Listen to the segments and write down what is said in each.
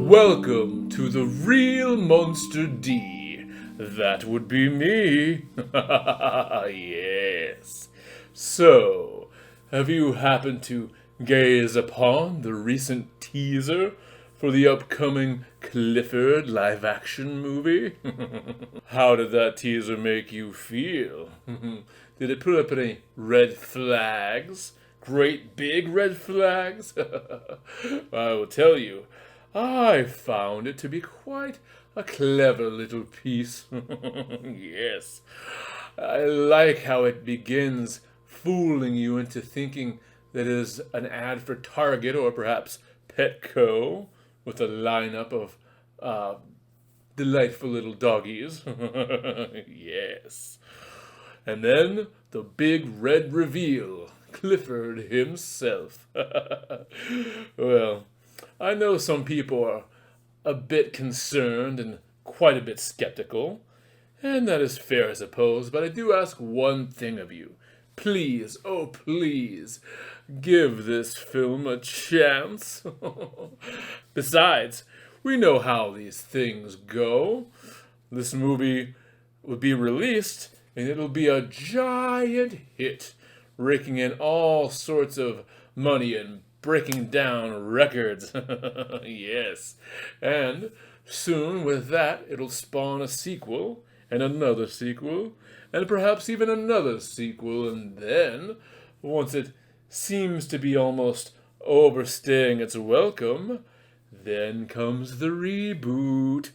Welcome to the real Monster D. That would be me. Yes. So, have you happened to gaze upon the recent teaser for the upcoming Clifford live-action movie? How did that teaser make you feel? Did it put up any red flags? Great big red flags? I will tell you, I found it to be quite a clever little piece. Yes. I like how it begins fooling you into thinking that it is an ad for Target or perhaps Petco with a lineup of delightful little doggies. Yes. And then the big red reveal. Clifford himself. Well, I know some people are a bit concerned and quite a bit skeptical, and that is fair, I suppose, but I do ask one thing of you. Please, oh please, give this film a chance. Besides, we know how these things go. This movie will be released, and it'll be a giant hit, raking in all sorts of money and breaking down records. Yes. And soon with that, it'll spawn a sequel, and another sequel, and perhaps even another sequel, and then, once it seems to be almost overstaying its welcome, then comes the reboot.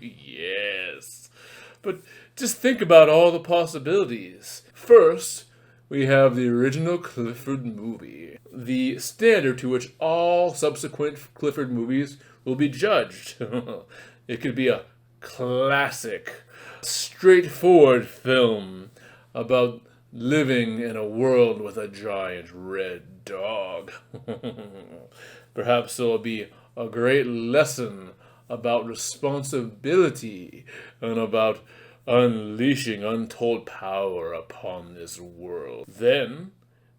Yes. But just think about all the possibilities. First, we have the original Clifford movie, the standard to which all subsequent Clifford movies will be judged. It could be a classic, straightforward film about living in a world with a giant red dog. Perhaps there'll be a great lesson about responsibility and about unleashing untold power upon this world. Then,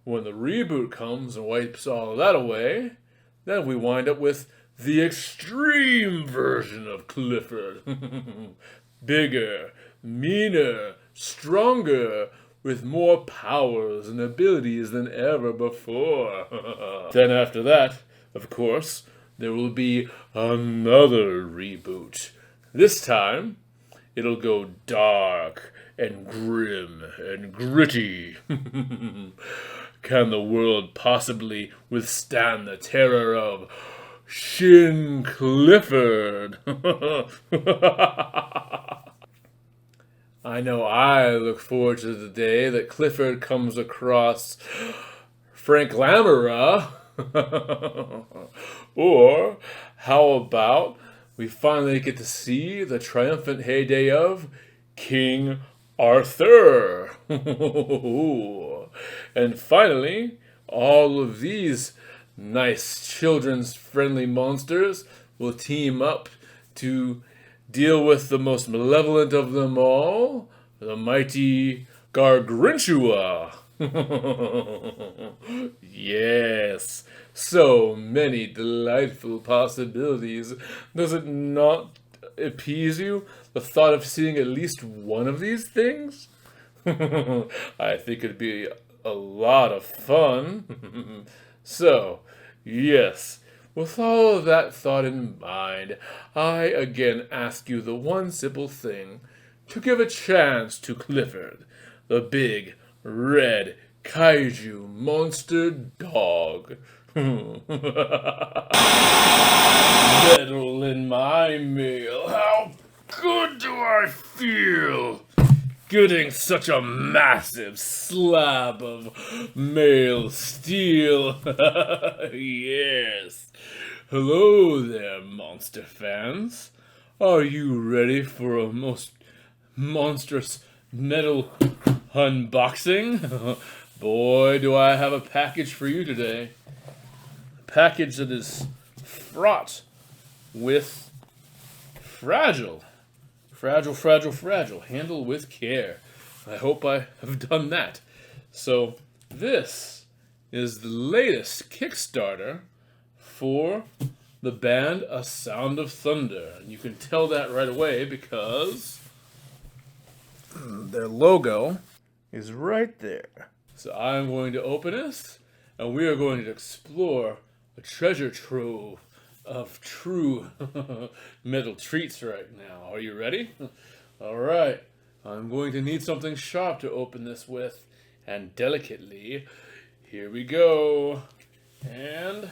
when the reboot comes and wipes all that away, then we wind up with the extreme version of Clifford. Bigger, meaner, stronger, with more powers and abilities than ever before. Then after that, of course, there will be another reboot. This time, it'll go dark and grim and gritty. Can the world possibly withstand the terror of Shin Clifford? I know I look forward to the day that Clifford comes across Frank Lamera. Or how about we finally get to see the triumphant heyday of King Arthur. And finally, all of these nice children's friendly monsters will team up to deal with the most malevolent of them all, the mighty Gargantua. Yes, so many delightful possibilities. Does it not appease you, the thought of seeing at least one of these things? I think it'd be a lot of fun. So, yes, with all of that thought in mind, I again ask you the one simple thing, to give a chance to Clifford, the big, red, kaiju monster dog. Metal in my mail. How good do I feel? Getting such a massive slab of male steel. Yes. Hello there, monster fans. Are you ready for a most monstrous metal unboxing? Boy, do I have a package for you today. A package that is fraught with fragile. Handle with care. I hope I have done that. So, this is the latest Kickstarter for the band A Sound of Thunder. And you can tell that right away because their logo is right there. So I'm going to open this, and we are going to explore a treasure trove of true metal treats right now. Are you ready? All right. I'm going to need something sharp to open this with, and delicately, here we go. And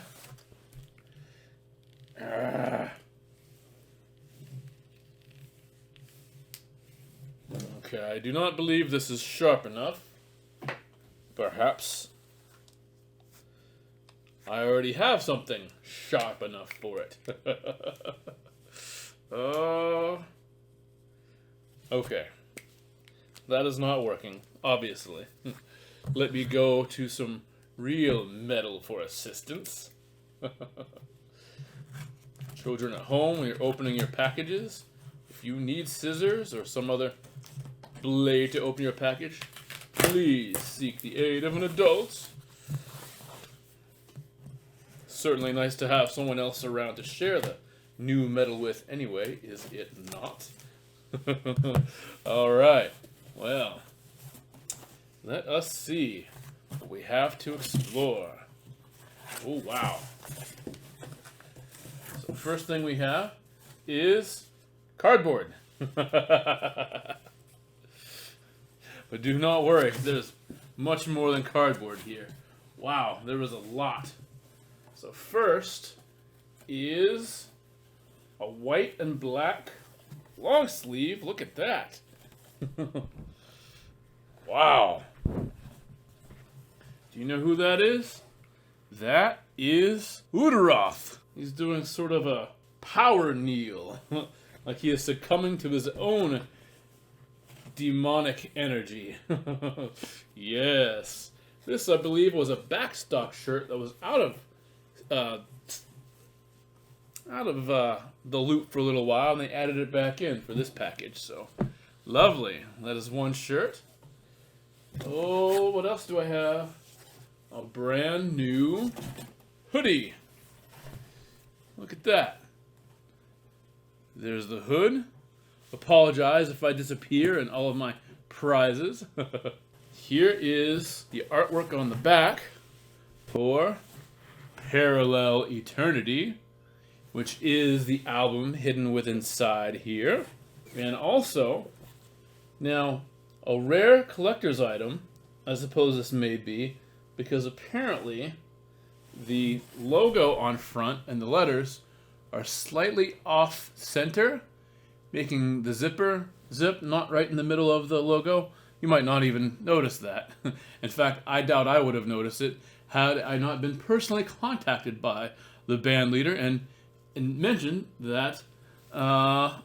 okay, I do not believe this is sharp enough. Perhaps I already have something sharp enough for it. Okay. That is not working, obviously. Let me go to some real metal for assistance. Children at home, when you're opening your packages, if you need scissors or some other blade to open your package, please seek the aid of an adult. Certainly nice to have someone else around to share the new metal with anyway, is it not? Alright, well, let us see what we have to explore. Oh, wow. So first thing we have is cardboard. But do not worry, there's much more than cardboard here. Wow, there was a lot. So first is a white and black long sleeve. Look at that. Wow. Do you know who that is? That is Udaroth. He's doing sort of a power kneel. Like he is succumbing to his own demonic energy. Yes. This, I believe, was a backstock shirt that was out of the loop for a little while, and they added it back in for this package. So, lovely. That is one shirt. Oh, what else do I have? A brand new hoodie. Look at that. There's the hood. Apologize if I disappear in all of my prizes. Here is the artwork on the back for Parallel Eternity, which is the album hidden within inside here. And also, now, a rare collector's item, I suppose this may be, because apparently the logo on front and the letters are slightly off center, making the zip not right in the middle of the logo. You might not even notice that. In fact, I doubt I would have noticed it had I not been personally contacted by the band leader and mentioned that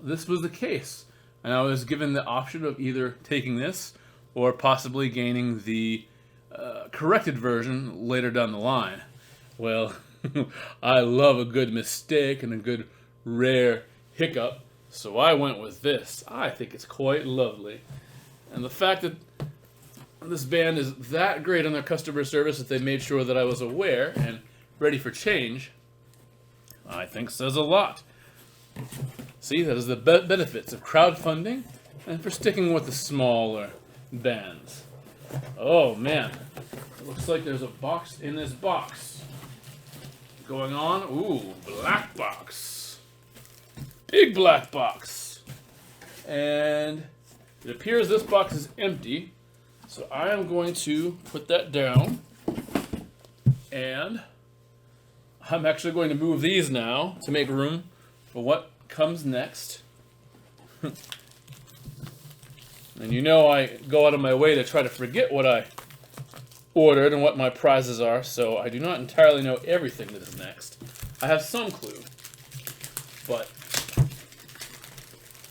this was the case. And I was given the option of either taking this or possibly gaining the corrected version later down the line. Well, I love a good mistake and a good rare hiccup, so I went with this. I think it's quite lovely. And the fact that this band is that great on their customer service that they made sure that I was aware and ready for change, I think says a lot. See, that is the benefits of crowdfunding and for sticking with the smaller bands. Oh man, it looks like there's a box in this box. Going on, ooh, black box. Big black box. And it appears this box is empty, so I am going to put that down, and I'm actually going to move these now to make room for what comes next. And you know I go out of my way to try to forget what I ordered and what my prizes are, so I do not entirely know everything that is next. I have some clue, but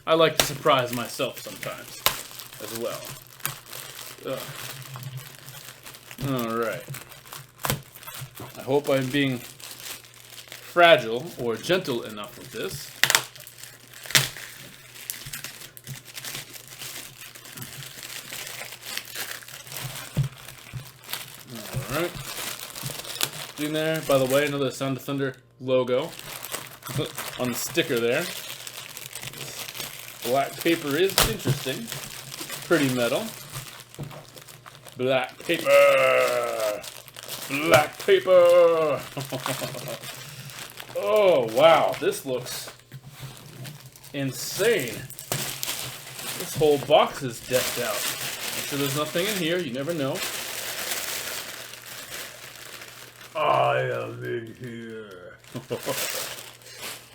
I like to surprise myself sometimes as well. Alright. I hope I'm being fragile or gentle enough with this. Alright. In there, by the way, another Sound of Thunder logo. on the sticker there. Black paper is interesting. Pretty metal. Black paper! Black paper! Oh, wow. This looks insane. This whole box is decked out. I'm sure there's nothing in here. You never know. I am in here.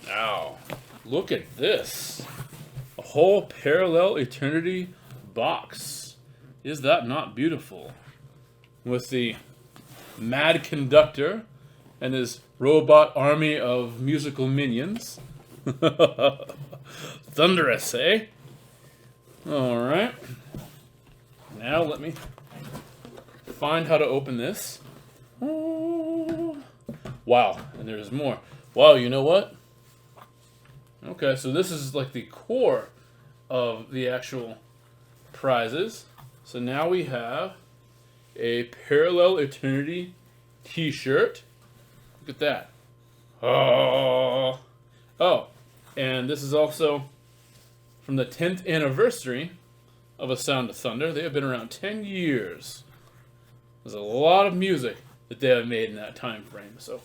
Now, look at this. A whole Parallel Eternity box. Is that not beautiful? With the Mad Conductor and his robot army of musical minions. Thunderous, eh? Alright. Now let me find how to open this. Oh. Wow, and there's more. Wow, you know what? Okay, so this is like the core of the actual prizes. So now we have a Parallel Eternity t-shirt. Look at that. Oh, and this is also from the 10th anniversary of A Sound of Thunder. They have been around 10 years. There's a lot of music that they have made in that time frame. So,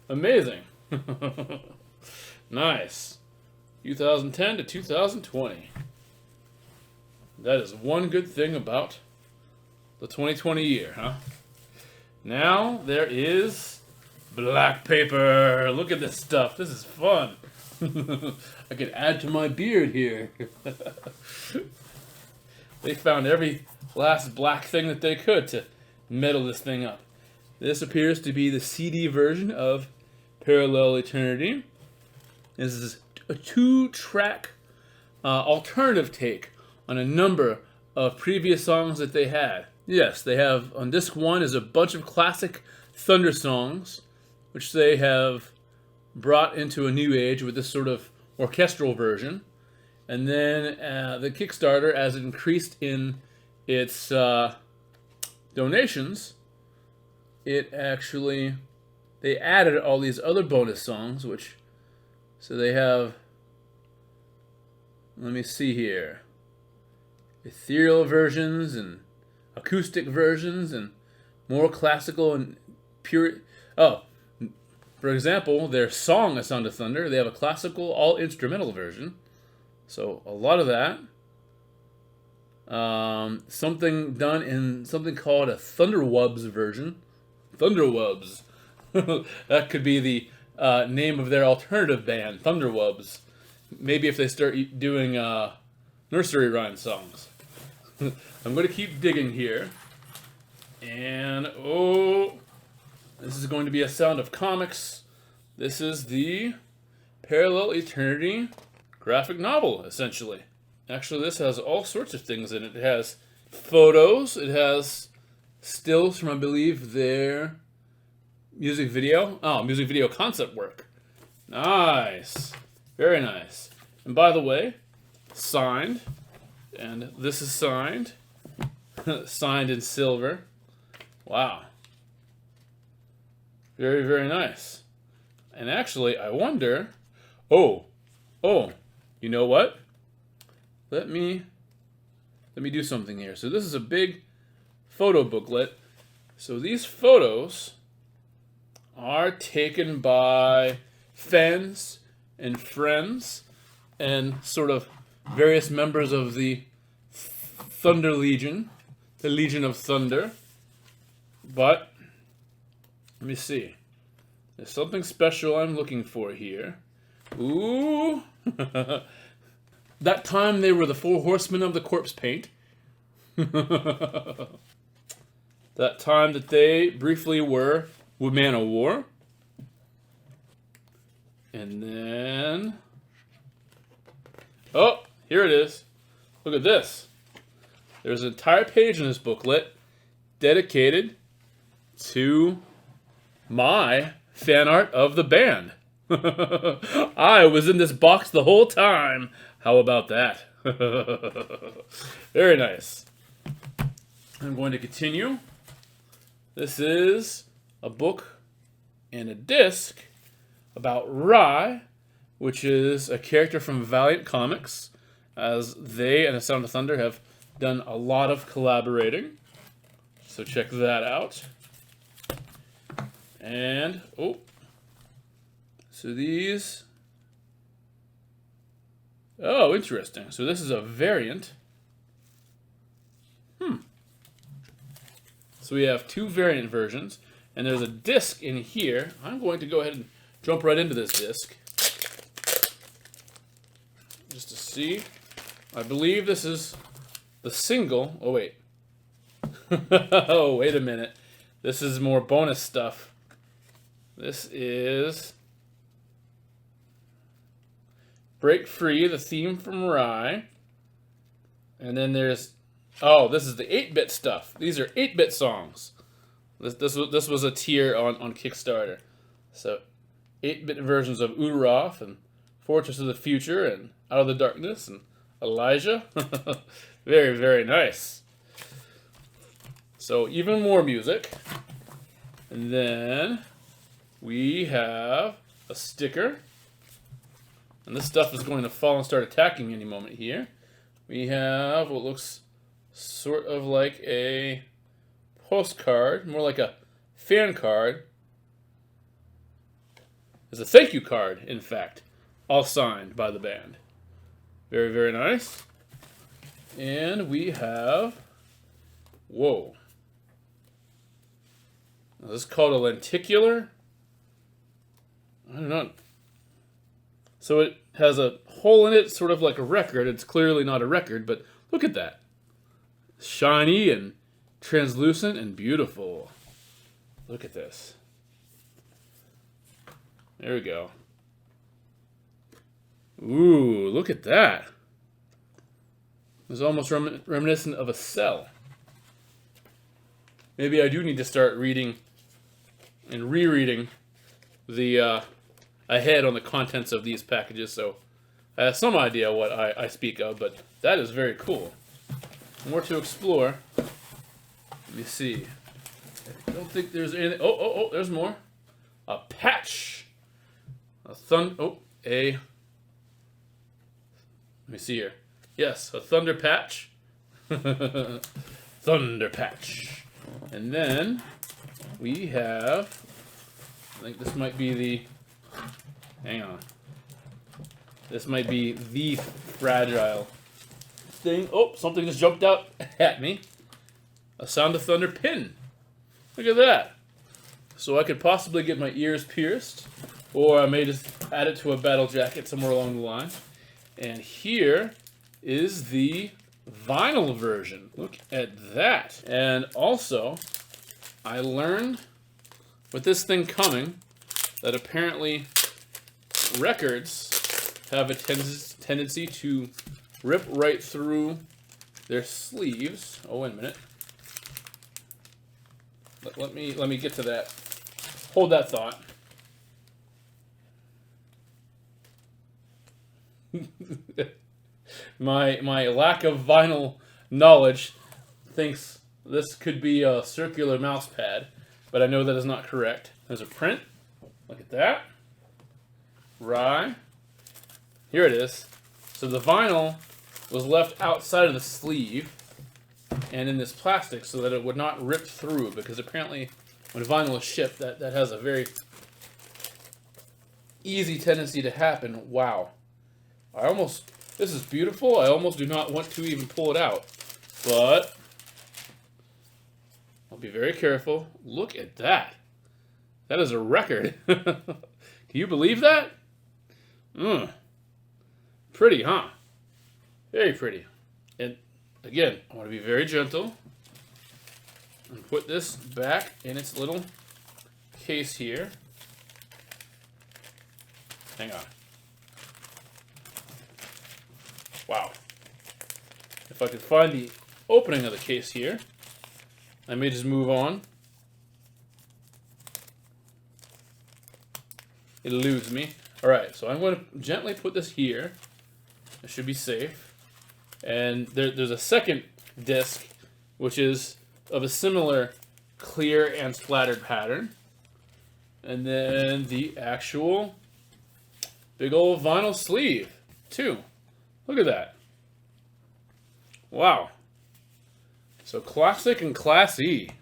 amazing. Nice. 2010 to 2020. That is one good thing about the 2020 year, huh? Now there is black paper. Look at this stuff. This is fun. I could add to my beard here. They found every last black thing that they could to metal this thing up. This appears to be the CD version of Parallel Eternity. This is a 2-track alternative take on a number of previous songs that they had. Yes, they have, on disc 1 is a bunch of classic Thunder songs, which they have brought into a new age with this sort of orchestral version. And then the Kickstarter, as it increased in its donations, they added all these other bonus songs, so they have, let me see here, ethereal versions and acoustic versions and more classical and pure. Oh, for example, their song A Sound of Thunder, they have a classical all instrumental version. So a lot of that. Something done in something called a Thunderwubs version. Thunderwubs. That could be the name of their alternative band, Thunderwubs. Maybe if they start doing nursery rhyme songs. I'm going to keep digging here. And, oh, this is going to be a Sound of Comics. This is the Parallel Eternity graphic novel, essentially. Actually, this has all sorts of things in it. It has photos. It has stills from, I believe, their music video. Oh, music video concept work. Nice. Very nice. And by the way, signed. And this is signed. Signed in silver. Wow. Very, very nice. And actually, I wonder... Oh, you know what? Let me do something here. So this is a big photo booklet. So these photos are taken by fans and friends and sort of various members of the Thunder Legion, the Legion of Thunder. But let me see. There's something special I'm looking for here. Ooh. That time they were the 4 horsemen of the corpse paint. That time that they briefly were Man of War. And then... Oh, here it is. Look at this. There's an entire page in this booklet dedicated to my fan art of the band. I was in this box the whole time. How about that? Very nice. I'm going to continue. This is a book and a disc about Rye which is a character from Valiant Comics, as they and The Sound of Thunder have done a lot of collaborating. So check that out. And, oh, so these, oh, interesting. So this is a variant. So we have two variant versions, and there's a disc in here. I'm going to go ahead and jump right into this disc, just to see. I believe this is the single. Oh, wait. Oh, wait a minute. This is more bonus stuff. This is Break Free, the theme from Rye. And then there's, oh, this is the 8-bit stuff. These are 8-bit songs. This was a tier on Kickstarter. So 8-bit versions of Udroth and Fortress of the Future and Out of the Darkness and Elijah. Very, very nice. So even more music. And then we have a sticker. And this stuff is going to fall and start attacking any moment here. We have what looks sort of like a postcard, more like a fan card. It's a thank you card, in fact, all signed by the band. Very, very nice. And we have, whoa. Now, this is called a lenticular. I don't know. So it has a hole in it, sort of like a record. It's clearly not a record, but look at that. Shiny and translucent and beautiful. Look at this. There we go. Ooh, look at that. It's almost reminiscent of a cell. Maybe I do need to start reading and rereading the ahead on the contents of these packages, so I have some idea what I speak of, but that is very cool. More to explore. Let me see. I don't think there's anything. Oh, there's more. A patch. Let me see here. Yes, a thunder patch. Thunder patch. And then we have, I think this might be the, hang on. This might be the fragile thing. Oh, something just jumped out at me. A Sound of Thunder pin. Look at that. So I could possibly get my ears pierced, or I may just add it to a battle jacket somewhere along the line. And here is the vinyl version. Look at that. And also, I learned with this thing coming that apparently records have a tendency to rip right through their sleeves. Oh, wait a minute. Let me get to that. Hold that thought. My lack of vinyl knowledge thinks this could be a circular mouse pad, but I know that is not correct. There's a print. Look at that. Rye. Here it is. So the vinyl was left outside of the sleeve and in this plastic so that it would not rip through, because apparently when vinyl is shipped, that has a very easy tendency to happen. Wow. This is beautiful. I almost do not want to even pull it out, but I'll be very careful. Look at that. That is a record. Can you believe that? Pretty, huh? Very pretty. And again, I want to be very gentle and put this back in its little case here. Hang on. Wow. If I could find the opening of the case here, I may just move on. It eludes me. Alright, so I'm going to gently put this here. It should be safe. And there's a second disc, which is of a similar clear and splattered pattern. And then the actual Big old vinyl sleeve, too. Look at that. Wow. So classic and classy.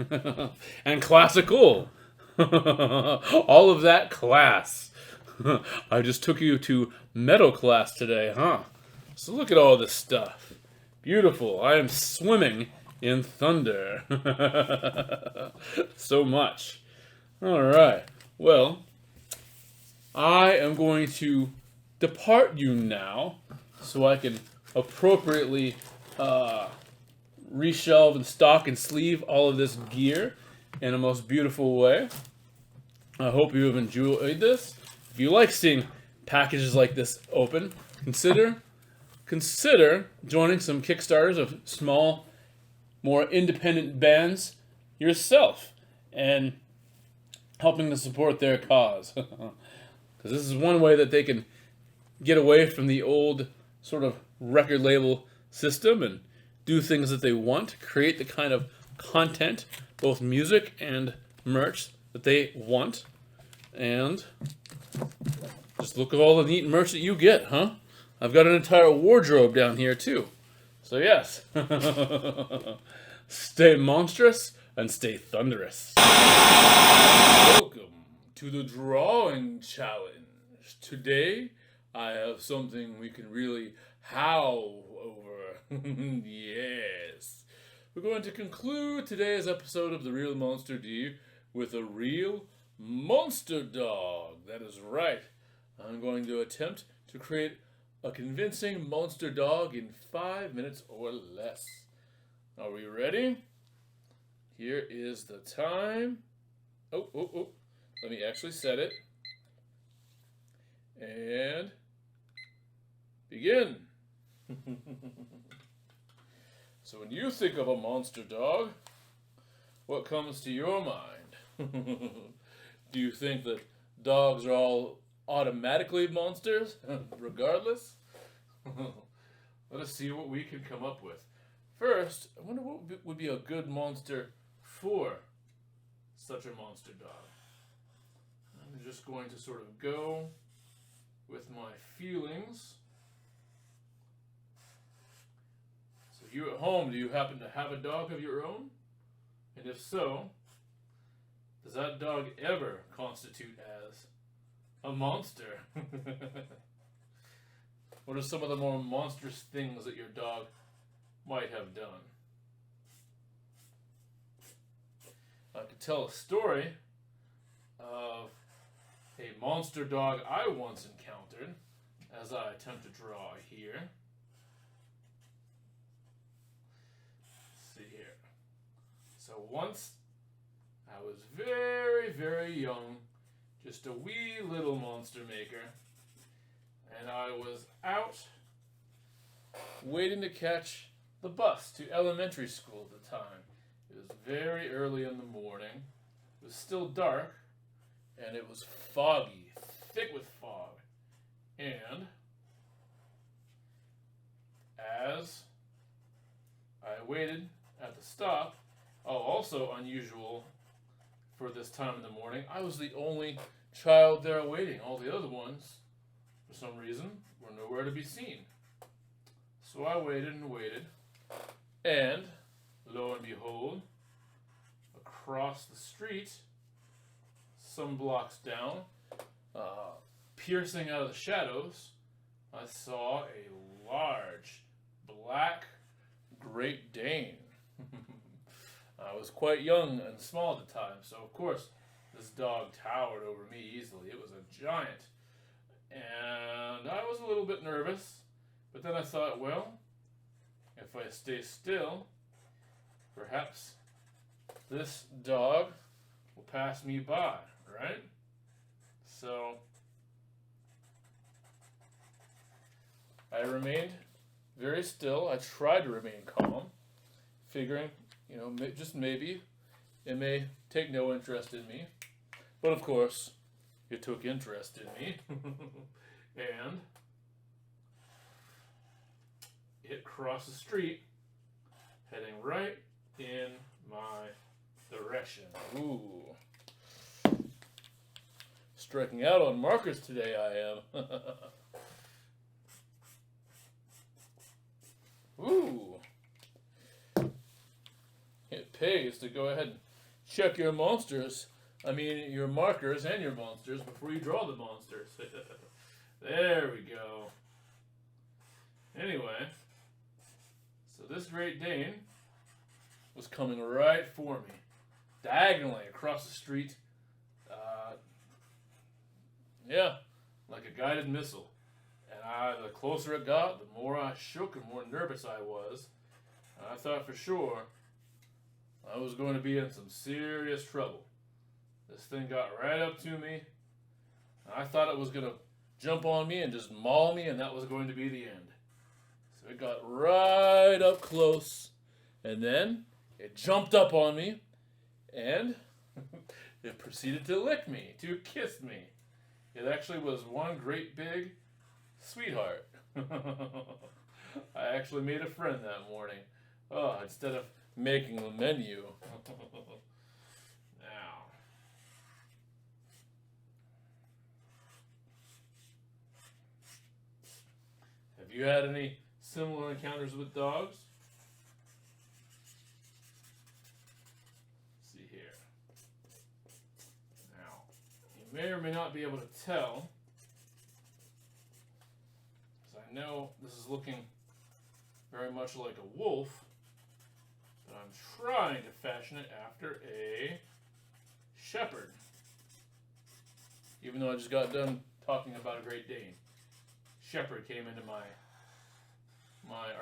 And classical. All of that class. I just took you to metal class today, huh? So look at all this stuff. Beautiful. I am swimming in thunder. So much. All right. Well, I am going to depart you now so I can appropriately reshelve and stock and sleeve all of this gear in a most beautiful way. I hope you have enjoyed this. If you like seeing packages like this open, consider joining some Kickstarters of small, more independent bands yourself and helping to support their cause. Because this is one way that they can get away from the old sort of record label system and do things that they want, create the kind of content, both music and merch, that they want. And just look at all the neat merch that you get, huh? I've got an entire wardrobe down here, too. So yes, stay monstrous and stay thunderous. Welcome to the drawing challenge. Today, I have something we can really howl over. Yes. We're going to conclude today's episode of The Real Monster D with a real monster dog. That is right. I'm going to attempt to create a convincing monster dog in 5 minutes or less. Are we ready? Here is the time. Oh. Let me actually set it. And begin. So when you think of a monster dog, what comes to your mind? Do you think that dogs are all automatically monsters, regardless? Let us see what we can come up with. First, I wonder what would be a good monster for such a monster dog. I'm just going to sort of go with my feelings. So you at home, do you happen to have a dog of your own? And if so, does that dog ever constitute as a monster? What are some of the more monstrous things that your dog might have done? I could tell a story of a monster dog I once encountered, as I attempt to draw here. Let's see here. So once I was very, very young, just a wee little monster maker, and I was out waiting to catch the bus to elementary school at the time. It was very early in the morning. It was still dark, and it was foggy, thick with fog. And as I waited at the stop, also unusual for this time in the morning, I was the only child there waiting. All the other ones, for some reason, were nowhere to be seen. So I waited and waited, and lo and behold, across the street, some blocks down, piercing out of the shadows, I saw a large black Great Dane. I was quite young and small at the time, so of course this dog towered over me easily. It was a giant. And I was a little bit nervous, but then I thought, well, if I stay still, perhaps this dog will pass me by, right? So I remained very still. I tried to remain calm, figuring, just maybe it may take no interest in me. But of course, it took interest in me. And it crossed the street, heading right in my direction. Ooh. striking out on markers today, I am. Ooh. It pays to go ahead and check your monsters. I mean, your markers and your monsters before you draw the monsters. There we go. Anyway, so this Great Dane was coming right for me, diagonally across the street. Yeah, like a guided missile. And the closer it got, the more I shook and more nervous I was. And I thought for sure I was going to be in some serious trouble. This thing got right up to me. And I thought it was going to jump on me and just maul me, and that was going to be the end. So it got right up close, and then it jumped up on me, and it proceeded to lick me, to kiss me. It actually was one great big sweetheart. I actually made a friend that morning. Oh, instead of making the menu. Now. Have you had any similar encounters with dogs? Let's see here. Now, you may or may not be able to tell, because I know this is looking very much like a wolf, but I'm trying to fashion it after a shepherd. Even though I just got done talking about a Great Dane. Shepherd came into my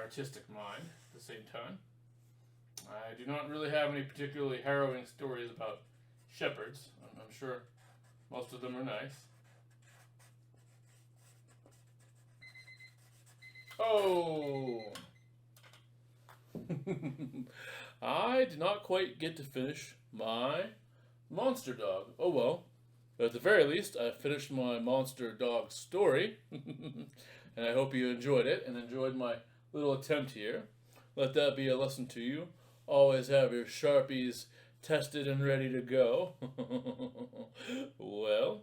artistic mind at the same time. I do not really have any particularly harrowing stories about shepherds. I'm sure most of them are nice. Oh! I did not quite get to finish my monster dog. Oh well. At the very least, I finished my monster dog story. And I hope you enjoyed it and enjoyed my little attempt here. Let that be a lesson to you. Always have your Sharpies tested and ready to go. Well,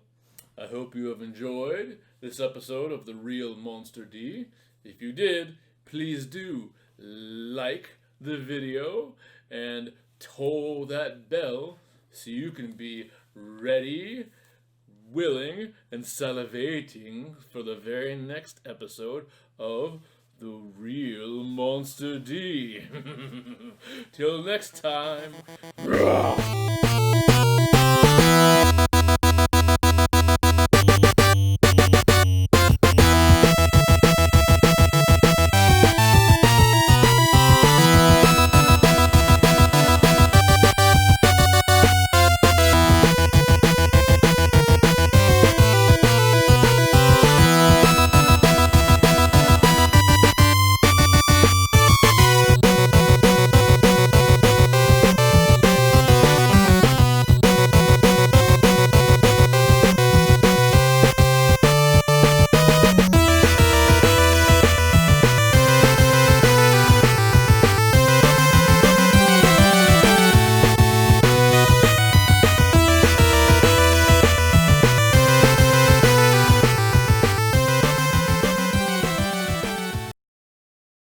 I hope you have enjoyed this episode of The Real Monster D. If you did, please do like the video and toll that bell so you can be ready, willing, and salivating for the very next episode of The Real Monster D. Till next time.